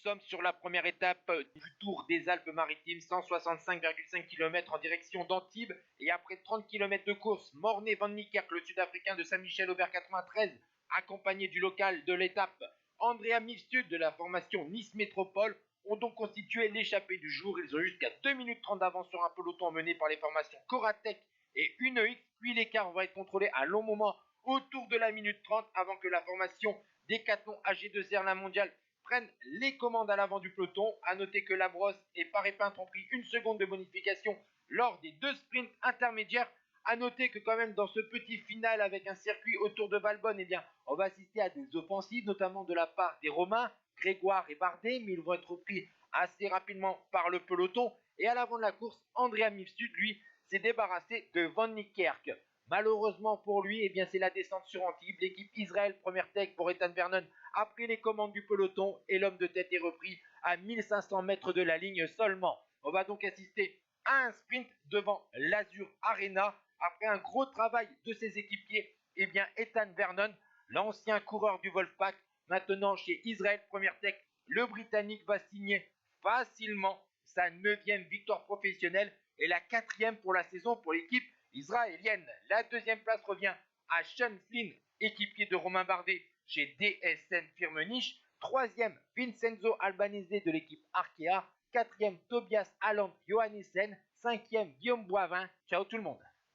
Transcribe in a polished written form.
sommes sur la première étape du Tour des Alpes-Maritimes, 165,5 km en direction d'Antibes. Et après 30 km de course, Morné van Niekerk, le Sud-Africain de Saint-Michel-Aubert 93, accompagné du local de l'étape Andrea Mifsud de la formation Nice Métropole, ont donc constitué l'échappée du jour. Ils ont jusqu'à 2 minutes 30 d'avance sur un peloton mené par les formations Coratec et UNEX. Puis l'écart va être contrôlé à un long moment autour de la minute 30 avant que la formation Decathlon AG2R la mondiale prennent les commandes à l'avant du peloton. A noter que Labrosse et Paré-Peintre ont pris une seconde de bonification lors des 2 sprints intermédiaires. A noter que quand même dans ce petit final avec un circuit autour de Valbonne, eh bien, on va assister à des offensives, notamment de la part des Romains, Grégoire et Bardet, mais ils vont être repris assez rapidement par le peloton. Et à l'avant de la course, Andrea Mifsud, lui, s'est débarrassé de Van Niekerk. Malheureusement pour lui, eh bien, c'est la descente sur Antibes. L'équipe Israël, première tech pour Ethan Vernon, a pris les commandes du peloton et l'homme de tête est repris à 1500 mètres de la ligne seulement. On va donc assister à un sprint devant l'Azur Arena. Après un gros travail de ses équipiers, eh bien, Ethan Vernon, l'ancien coureur du Wolfpack, maintenant chez Israël Première Tech, le Britannique va signer facilement sa 9e victoire professionnelle et la 4e pour la saison pour l'équipe israélienne. La 2e place revient à Sean Flynn, équipier de Romain Bardet chez DSN Firmenich. 3e, Vincenzo Albanese de l'équipe Arkea. 4e, Tobias Alland Johannessen. 5e, Guillaume Boivin. Ciao tout le monde.